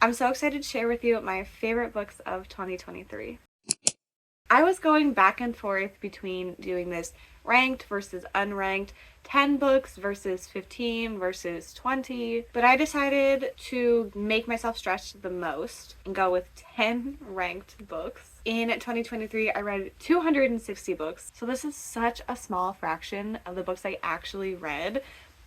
I'm so excited to share with you my favorite books of 2023. I was going back and forth between doing this ranked versus unranked, 10 books versus 15 versus 20, but I decided to make myself stretch the most and go with 10 ranked books. In 2023, I read 260 books, so this is such a small fraction of the books I actually read,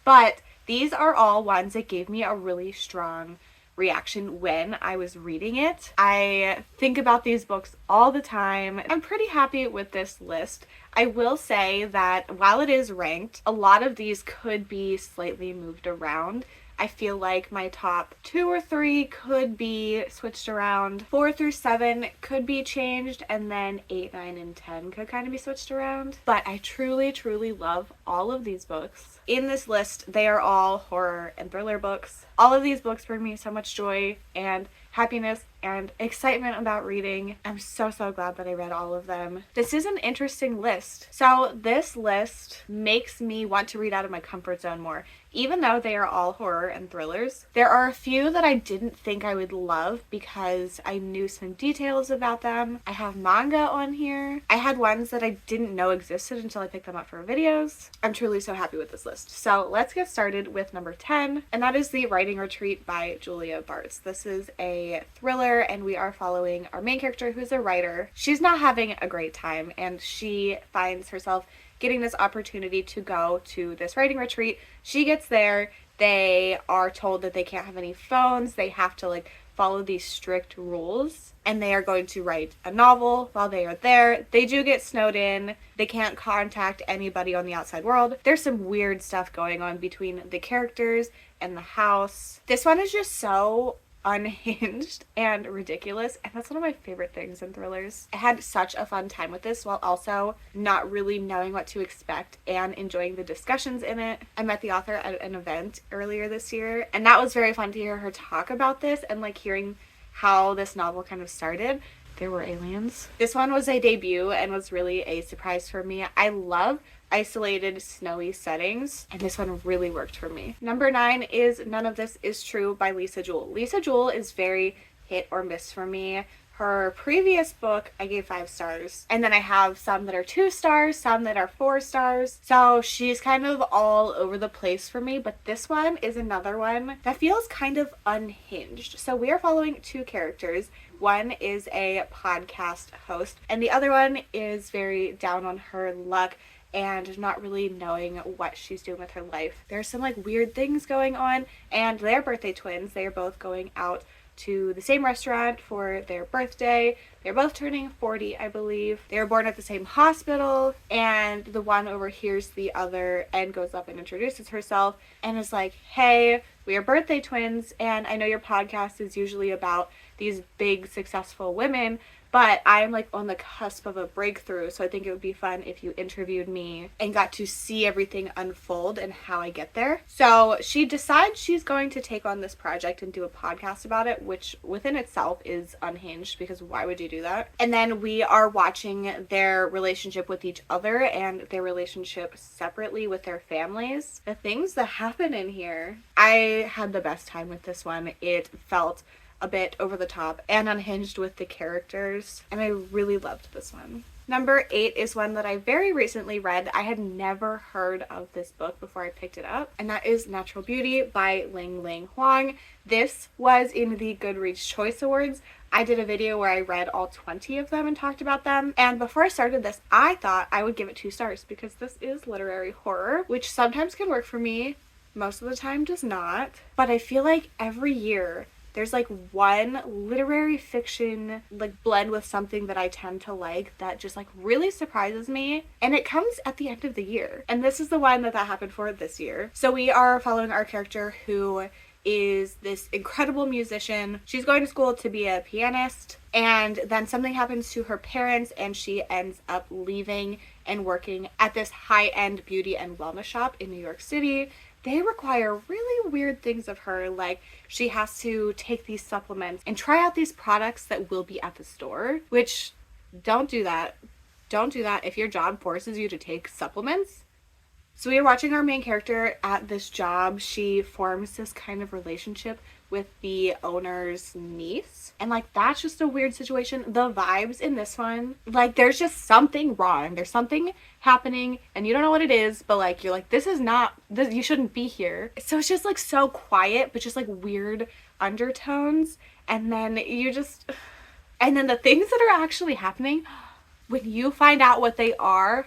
but these are all ones that gave me a really strong reaction when I was reading it. I think about these books all the time. I'm pretty happy with this list. I will say that while it is ranked, a lot of these could be slightly moved around. I feel like my top 2 or 3 could be switched around. 4 through 7 could be changed, and then 8, 9, and 10 could kind of be switched around. But I truly, truly love all of these books. In this list, they are all horror and thriller books. All of these books bring me so much joy and happiness and excitement about reading. I'm so glad that I read all of them. This is an interesting list. So this list makes me want to read out of my comfort zone more. Even though they are all horror and thrillers, there are a few that I didn't think I would love because I knew some details about them. I have manga on here. I had ones that I didn't know existed until I picked them up for videos. I'm truly so happy with this list. So let's get started with number 10, and that is The Writing Retreat by Julia Bartz. This is a thriller, and we are following our main character, who's a writer. She's not having a great time, and she finds herself getting this opportunity to go to this writing retreat. She gets there, they are told that they can't have any phones, they have to follow these strict rules, and they are going to write a novel while they are there. They do get snowed in, they can't contact anybody on the outside world. There's some weird stuff going on between the characters and the house. This one is just so unhinged and ridiculous, and that's one of my favorite things in thrillers. I had such a fun time with this while also not really knowing what to expect and enjoying the discussions in it. I met the author at an event earlier this year, and that was very fun to hear her talk about this and hearing how this novel kind of started. There were aliens. This one was a debut and was really a surprise for me. I love isolated snowy settings, and this one really worked for me. Number 9 is None of This Is True by Lisa Jewell. Lisa Jewell is very hit or miss for me. Her previous book I gave 5 stars, and then I have some that are 2 stars, some that are 4 stars, so she's kind of all over the place for me. But this one is another one that feels kind of unhinged. So we are following 2 characters. One is a podcast host, and the other one is very down on her luck and not really knowing what she's doing with her life. There's some weird things going on, and they're birthday twins. They are both going out to the same restaurant for their birthday. They're both turning 40, I believe. They were born at the same hospital, and the one overhears the other and goes up and introduces herself and is like, hey, we are birthday twins, and I know your podcast is usually about these big successful women, but I'm on the cusp of a breakthrough, so I think it would be fun if you interviewed me and got to see everything unfold and how I get there. So she decides she's going to take on this project and do a podcast about it, which within itself is unhinged, because why would you do that? And then we are watching their relationship with each other and their relationship separately with their families. The things that happen in here. I had the best time with this one. It felt a bit over the top and unhinged with the characters, and I really loved this one. Number 8 is one that I very recently read. I had never heard of this book before I picked it up, and that is Natural Beauty by Ling Ling Huang. This was in the Goodreads Choice Awards. I did a video where I read all 20 of them and talked about them, and before I started this, I thought I would give it 2 stars because this is literary horror, which sometimes can work for me, most of the time does not. But I feel like every year there's one literary fiction blend with something that I tend to like that just really surprises me, and it comes at the end of the year. And this is the one that happened for this year. So we are following our character, who is this incredible musician. She's going to school to be a pianist, and then something happens to her parents and she ends up leaving and working at this high-end beauty and wellness shop in New York City. They require really weird things of her, she has to take these supplements and try out these products that will be at the store, which don't do that. Don't do that if your job forces you to take supplements. So we are watching our main character at this job. She forms this kind of relationship with the owner's niece. And like, that's just a weird situation. The vibes in this one, like, there's just something wrong. There's something happening and you don't know what it is, but like, you're like, this is not, this, you shouldn't be here. So it's just like so quiet, but just like weird undertones. And then and then the things that are actually happening, when you find out what they are,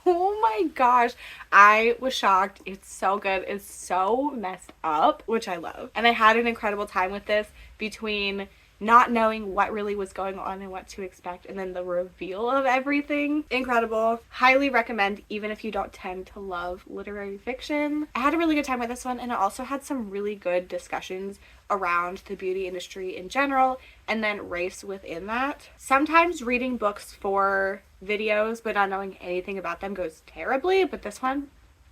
oh my gosh, I was shocked. It's so good. It's so messed up, which I love. And I had an incredible time with this, between not knowing what really was going on and what to expect, and then the reveal of everything. Incredible. Highly recommend, even if you don't tend to love literary fiction. I had a really good time with this one, and it also had some really good discussions around the beauty industry in general, and then race within that. Sometimes reading books for videos but not knowing anything about them goes terribly, but this one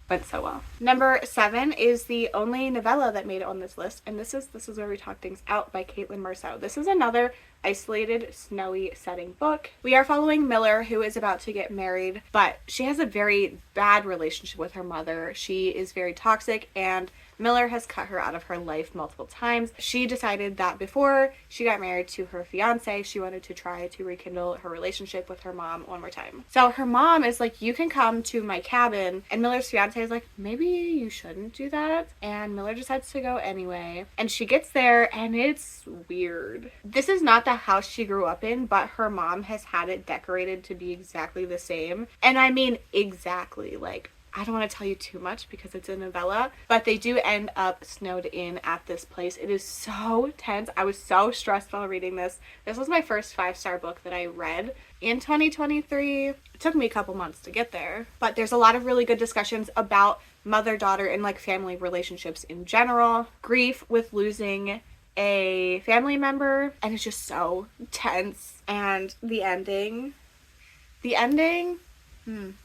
went so well. Number 7 is the only novella that made it on this list, and this is Where We Talk Things Out by Caitlin Marceau. This is another isolated, snowy setting book. We are following Miller, who is about to get married, but she has a very bad relationship with her mother. She is very toxic, and Miller has cut her out of her life multiple times. She decided that before she got married to her fiance, she wanted to try to rekindle her relationship with her mom one more time. So her mom is like, you can come to my cabin, and Miller's fiance is like, maybe you shouldn't do that, and Miller decides to go anyway. And she gets there, and it's weird. This is not the house she grew up in, but her mom has had it decorated to be exactly the same. And I mean exactly, like, I don't want to tell you too much because it's a novella, but they do end up snowed in at this place. It is so tense. I was so stressed while reading this. This was my first 5-star book that I read in 2023. It took me a couple months to get there, but there's a lot of really good discussions about mother-daughter and like family relationships in general, grief with losing a family member, and it's just so tense. And the ending,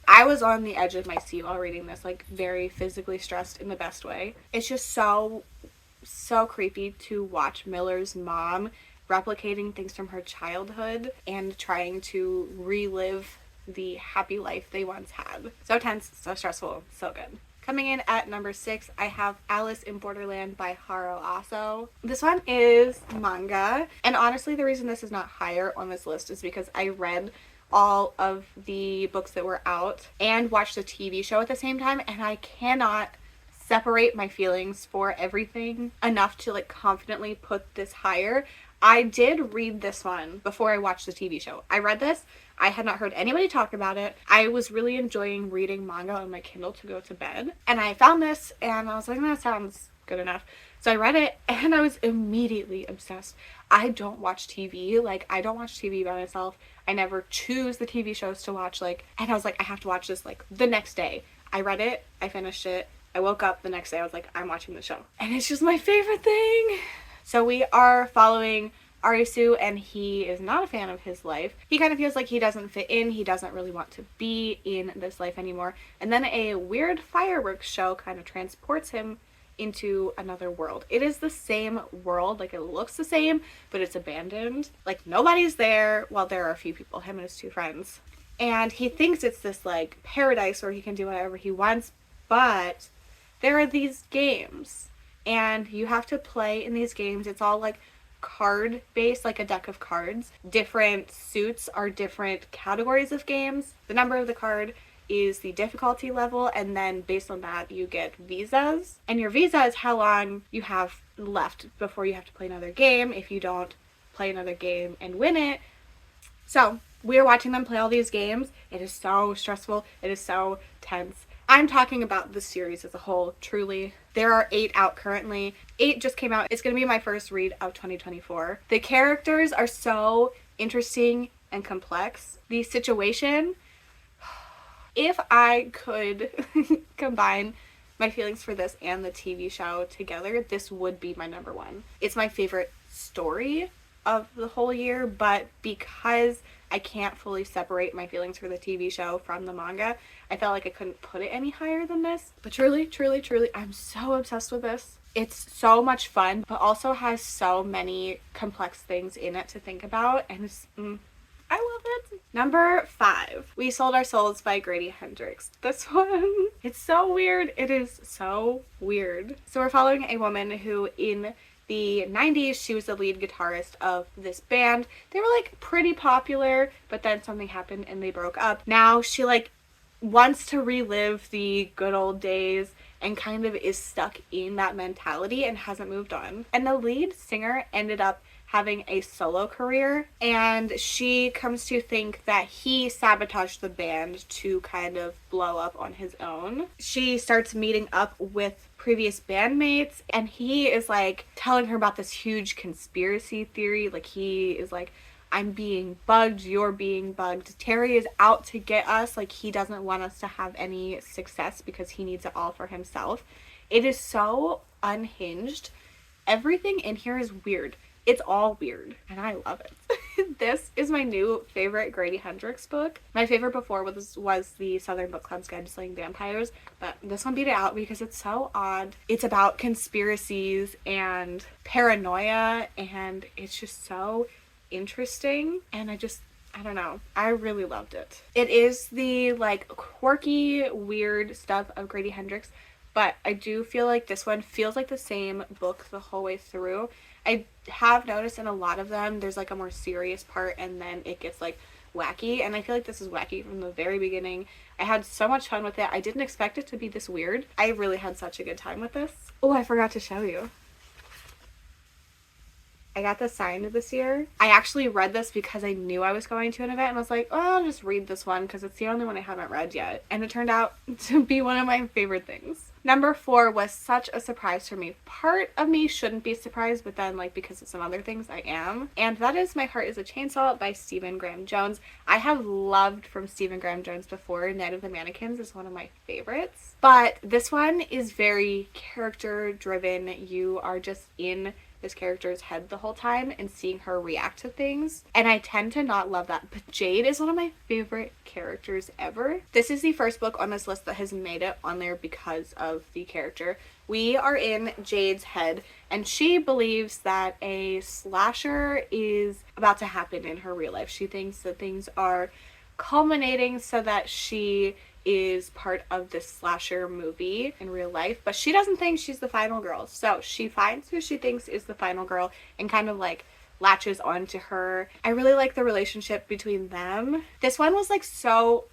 I was on the edge of my seat while reading this, like very physically stressed in the best way. It's just so creepy to watch Miller's mom replicating things from her childhood and trying to relive the happy life they once had. So tense, so stressful, so good. Coming in at number 6, I have Alice in Borderland by Haro Aso. This one is manga, and honestly the reason this is not higher on this list is because I read all of the books that were out and watched the TV show at the same time, and I cannot separate my feelings for everything enough to like confidently put this higher. I did read this one before I watched the TV show. I read this. I had not heard anybody talk about it. I was really enjoying reading manga on my Kindle to go to bed, and I found this and I was like, that sounds good enough. So I read it and I was immediately obsessed. I don't watch TV. Like, I don't watch TV by myself. I never choose the TV shows to watch, like, and I was like, I have to watch this like the next day. I read it, I finished it, I woke up the next day, I was like, I'm watching the show. And it's just my favorite thing. So we are following Arisu, and he is not a fan of his life. He kind of feels like he doesn't fit in. He doesn't really want to be in this life anymore. And then a weird fireworks show kind of transports him into another world. It is the same world, like it looks the same, but it's abandoned. Like nobody's there. Well, there are a few people, him and his 2 friends. And he thinks it's this like paradise where he can do whatever he wants, but there are these games and you have to play in these games. It's all like card based, like a deck of cards. Different suits are different categories of games. The number of the card is the difficulty level, and then based on that you get visas, and your visa is how long you have left before you have to play another game if you don't play another game and win it. So we are watching them play all these games. It is so stressful. It is so tense. I'm talking about the series as a whole, truly. There are 8 out currently. 8 just came out. It's going to be my first read of 2024. The characters are so interesting and complex. The situation, if I could combine my feelings for this and the TV show together, this would be my number 1. It's my favorite story of the whole year, but because I can't fully separate my feelings for the TV show from the manga, I felt like I couldn't put it any higher than this. But truly, I'm so obsessed with this. It's so much fun, but also has so many complex things in it to think about, and it's, I love it. Number 5, We Sold Our Souls by Grady Hendrix. This one, it's so weird. It is so weird. So we're following a woman who in the 90s, she was the lead guitarist of this band. They were like pretty popular, but then something happened and they broke up. Now she like wants to relive the good old days and kind of is stuck in that mentality and hasn't moved on. And the lead singer ended up having a solo career, and she comes to think that he sabotaged the band to kind of blow up on his own. She starts meeting up with previous bandmates, and he is like telling her about this huge conspiracy theory. Like, he is like, I'm being bugged, you're being bugged, Terry is out to get us. Like, he doesn't want us to have any success because he needs it all for himself. It is so unhinged. Everything in here is weird. It's all weird, and I love it. This is my new favorite Grady Hendrix book. My favorite before was the Southern Book Club's Guide to Slaying Vampires, but this one beat it out because it's so odd. It's about conspiracies and paranoia, and it's just so interesting, and I don't know. I really loved it. It is the like quirky, weird stuff of Grady Hendrix, but I do feel like this one feels like the same book the whole way through. I have noticed in a lot of them, there's like a more serious part and then it gets like wacky, and I feel like this is wacky from the very beginning. I had so much fun with it. I didn't expect it to be this weird. I really had such a good time with this. Oh, I forgot to show you. I got this signed this year. I actually read this because I knew I was going to an event, and I was like, oh, I'll just read this one because it's the only one I haven't read yet. And it turned out to be one of my favorite things. Number 4 was such a surprise for me. Part of me shouldn't be surprised, but then like because of some other things I am. And that is My Heart is a Chainsaw by Stephen Graham Jones. I have loved from Stephen Graham Jones before. Night of the Mannequins is one of my favorites. But this one is very character driven. You are just in this character's head the whole time and seeing her react to things, and I tend to not love that, but Jade is one of my favorite characters ever. This is the first book on this list that has made it on there because of the character. We are in Jade's head, and she believes that a slasher is about to happen in her real life. She thinks that things are culminating so that she is part of this slasher movie in real life, but she doesn't think she's the final girl. So she finds who she thinks is the final girl and kind of like latches onto her. I really like the relationship between them. This one was like so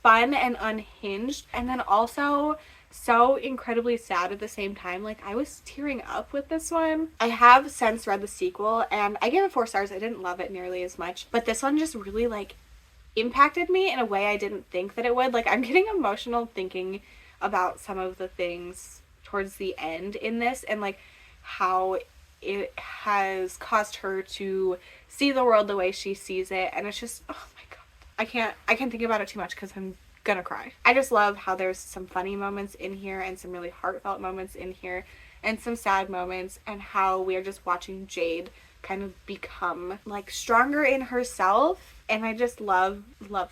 fun and unhinged, and then also so incredibly sad at the same time. Like, I was tearing up with this one. I have since read the sequel and I gave it 4 stars. I didn't love it nearly as much, but this one just really like impacted me in a way I didn't think that it would. Like, I'm getting emotional thinking about some of the things towards the end in this, and like how it has caused her to see the world the way she sees it, and it's just, oh my god, I can't think about it too much because I'm gonna cry. I just love how there's some funny moments in here and some really heartfelt moments in here and some sad moments, and how we are just watching Jade kind of become like stronger in herself. And I just love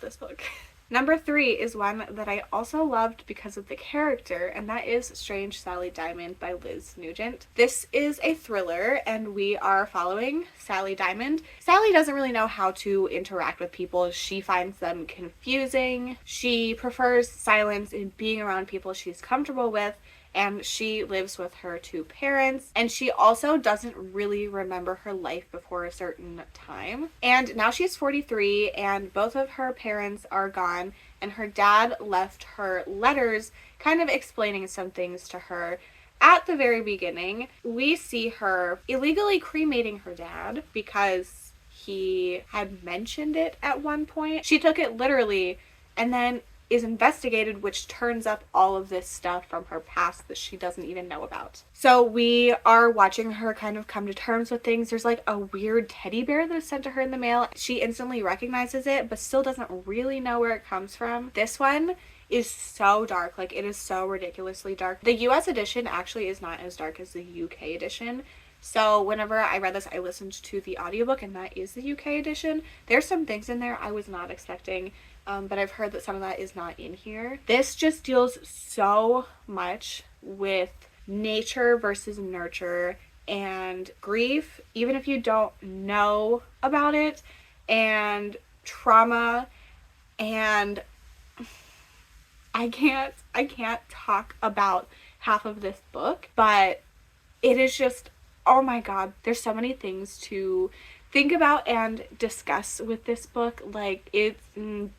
this book. Number 3 is one that I also loved because of the character, and that is Strange Sally Diamond by Liz Nugent. This is a thriller, and we are following Sally Diamond. Sally doesn't really know how to interact with people. She finds them confusing. She prefers silence and being around people she's comfortable with, and she lives with her 2 parents, and she also doesn't really remember her life before a certain time. And now she's 43, and both of her parents are gone, and her dad left her letters kind of explaining some things to her. At the very beginning, we see her illegally cremating her dad because he had mentioned it at one point. She took it literally, and then is investigated, which turns up all of this stuff from her past that she doesn't even know about. So we are watching her kind of come to terms with things. There's like a weird teddy bear that is sent to her in the mail. She instantly recognizes it, but still doesn't really know where it comes from. This one is so dark. Like, it is so ridiculously dark. The US edition actually is not as dark as the UK edition. So whenever I read this, I listened to the audiobook, and that is the UK edition. There's some things in there I was not expecting. But I've heard that some of that is not in here. This just deals so much with nature versus nurture and grief, even if you don't know about it, and trauma, and I can't talk about half of this book, but it is just oh my god, there's so many things to think about and discuss with this book. Like, it's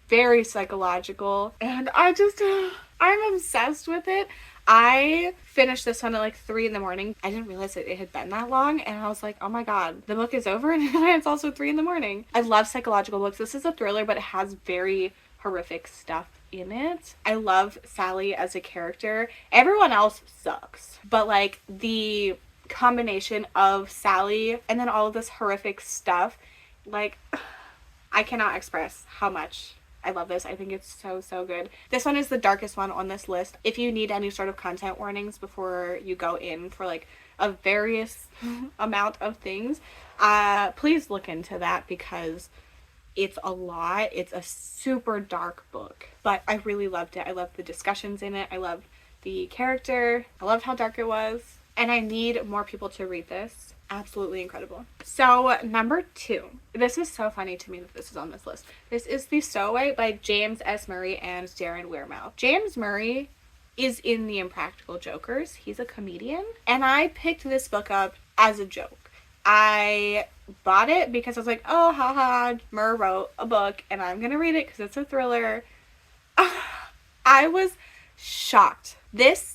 very psychological, and I'm obsessed with it. I finished this one at like 3 in the morning. I didn't realize it had been that long, and I was like, oh my god, the book is over and it's also 3 in the morning. I love psychological books. This is a thriller, but it has very horrific stuff in it. I love Sally as a character. Everyone else sucks, but like the combination of Sally and then all of this horrific stuff, like, I cannot express how much I love this. I think it's so good. This one is the darkest one on this list. If you need any sort of content warnings before you go in for like a various amount of things, please look into that, because it's a lot. It's a super dark book, but I really loved it. I loved the discussions in it. I loved the character. I loved how dark it was. And I need more people to read this. Absolutely incredible. So, number 2. This is so funny to me that this is on this list. This is The Seway by James S. Murray and Darren Wearmouth. James Murray is in The Impractical Jokers. He's a comedian. And I picked this book up as a joke. I bought it because I was like, oh, haha, Murr wrote a book and I'm going to read it because it's a thriller. I was shocked. This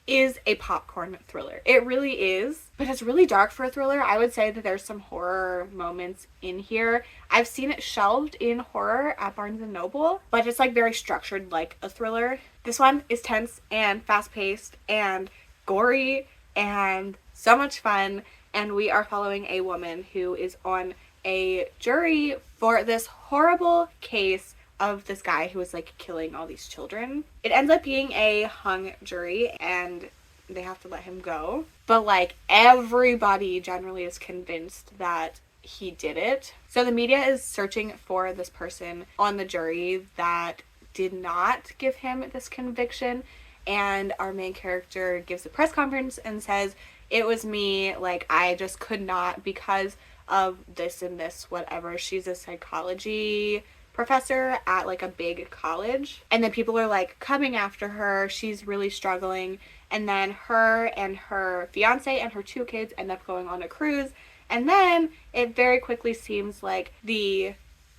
is a popcorn thriller. It really is, but it's really dark for a thriller. I would say that there's some horror moments in here. I've seen it shelved in horror at Barnes & Noble, but it's like very structured like a thriller. This one is tense and fast-paced and gory and so much fun, and we are following a woman who is on a jury for this horrible case of this guy who was like killing all these children. It ends up being a hung jury and they have to let him go. But like everybody generally is convinced that he did it. So the media is searching for this person on the jury that did not give him this conviction. And our main character gives a press conference and says, it was me, like I just could not because of this and this, whatever. She's a psychology professor at like a big college, and then people are like coming after her. She's really struggling, and then her and her fiance and her 2 kids end up going on a cruise, and then it very quickly seems like the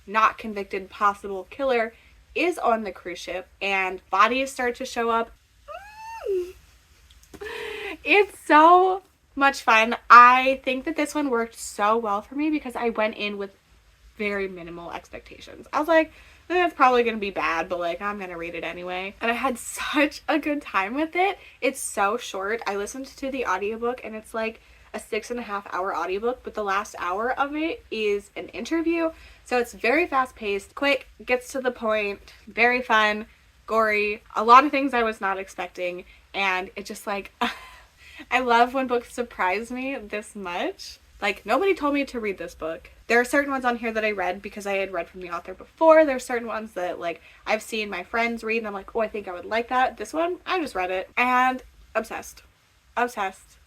not convicted possible killer is on the cruise ship and bodies start to show up. It's so much fun. I think that this one worked so well for me because I went in with very minimal expectations. I was like, it's probably gonna be bad, but like I'm gonna read it anyway. And I had such a good time with it. It's so short. I listened to the audiobook and it's like a 6.5 hour audiobook, but the last hour of it is an interview. So it's very fast paced, quick, gets to the point, very fun, gory, a lot of things I was not expecting, and it just like I love when books surprise me this much. Like, nobody told me to read this book. There are certain ones on here that I read because I had read from the author before. There are certain ones that, like, I've seen my friends read and I'm like, oh, I think I would like that. This one, I just read it and obsessed. Obsessed.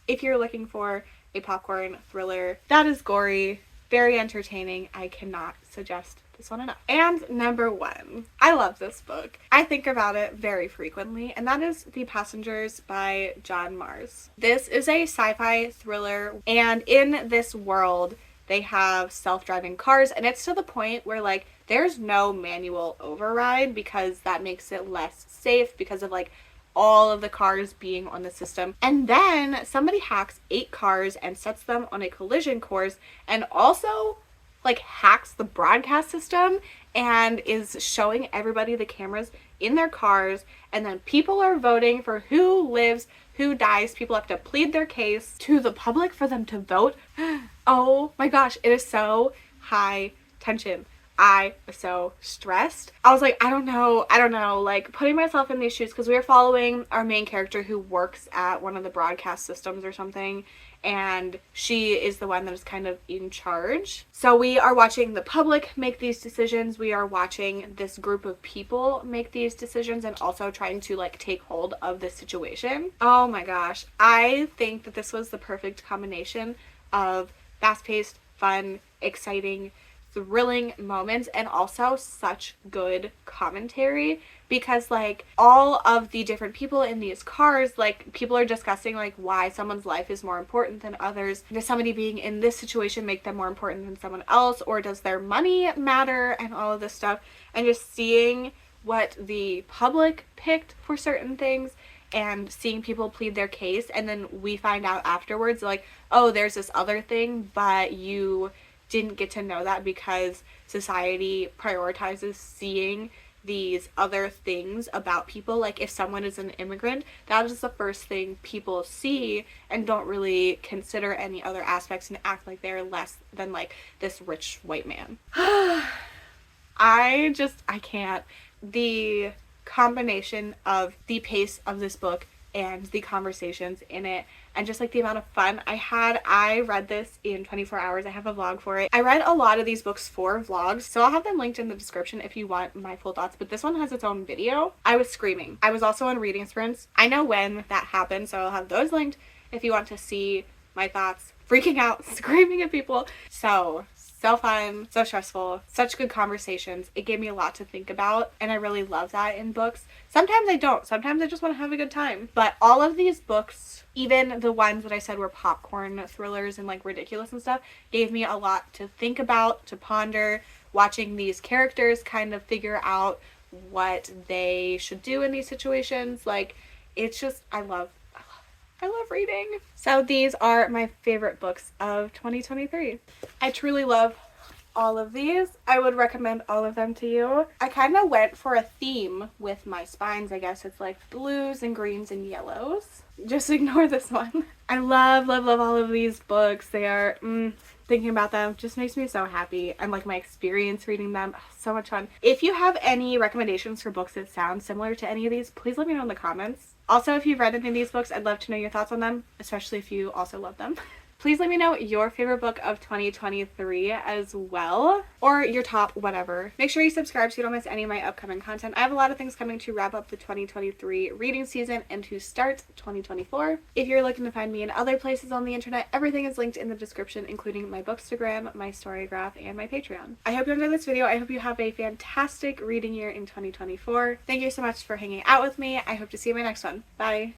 If you're looking for a popcorn thriller that is gory, very entertaining, I cannot suggest this one enough. And number 1, I love this book. I think about it very frequently, and that is The Passengers by John Mars. This is a sci-fi thriller, and in this world, they have self-driving cars, and it's to the point where, like, there's no manual override because that makes it less safe because of, like, all of the cars being on the system. And then somebody hacks 8 cars and sets them on a collision course, and also like hacks the broadcast system and is showing everybody the cameras in their cars, and then people are voting for who lives, who dies. People have to plead their case to the public for them to vote. Oh my gosh, it is so high tension. I was so stressed. I was like, I don't know, like putting myself in these shoes, because we are following our main character who works at one of the broadcast systems or something, and she is the one that is kind of in charge. So we are watching the public make these decisions. We are watching this group of people make these decisions and also trying to like take hold of the situation. Oh my gosh. I think that this was the perfect combination of fast-paced, fun, exciting thrilling moments and also such good commentary, because like all of the different people in these cars, like people are discussing like why someone's life is more important than others. Does somebody being in this situation make them more important than someone else, or does their money matter, and all of this stuff, and just seeing what the public picked for certain things and seeing people plead their case, and then we find out afterwards like, oh, there's this other thing, but you didn't get to know that because society prioritizes seeing these other things about people. Like if someone is an immigrant, that is the first thing people see and don't really consider any other aspects and act like they're less than like this rich white man. I can't. The combination of the pace of this book and the conversations in it and just like the amount of fun I read this in 24 hours. I have a vlog for it. I read a lot of these books for vlogs, so I'll have them linked in the description if you want my full thoughts, but this one has its own video. I was screaming. I was also on reading sprints. I know when that happened, so I'll have those linked if you want to see my thoughts, freaking out, screaming at people. So fun, so stressful, such good conversations. It gave me a lot to think about, and I really love that in books. Sometimes I don't. Sometimes I just want to have a good time. But all of these books, even the ones that I said were popcorn thrillers and like ridiculous and stuff, gave me a lot to think about, to ponder, watching these characters kind of figure out what they should do in these situations. Like, it's just, I love reading. So these are my favorite books of 2023. I truly love all of these. I would recommend all of them to you. I kind of went for a theme with my spines, I guess. It's like blues and greens and yellows. Just ignore this one. I love all of these books. They are, thinking about them just makes me so happy, and like my experience reading them, so much fun. If you have any recommendations for books that sound similar to any of these, please let me know in the comments. Also, if you've read any of these books, I'd love to know your thoughts on them, especially if you also love them. Please let me know your favorite book of 2023 as well, or your top whatever. Make sure you subscribe so you don't miss any of my upcoming content. I have a lot of things coming to wrap up the 2023 reading season and to start 2024. If you're looking to find me in other places on the internet, everything is linked in the description, including my Bookstagram, my Storygraph, and my Patreon. I hope you enjoyed this video. I hope you have a fantastic reading year in 2024. Thank you so much for hanging out with me. I hope to see you in my next one. Bye!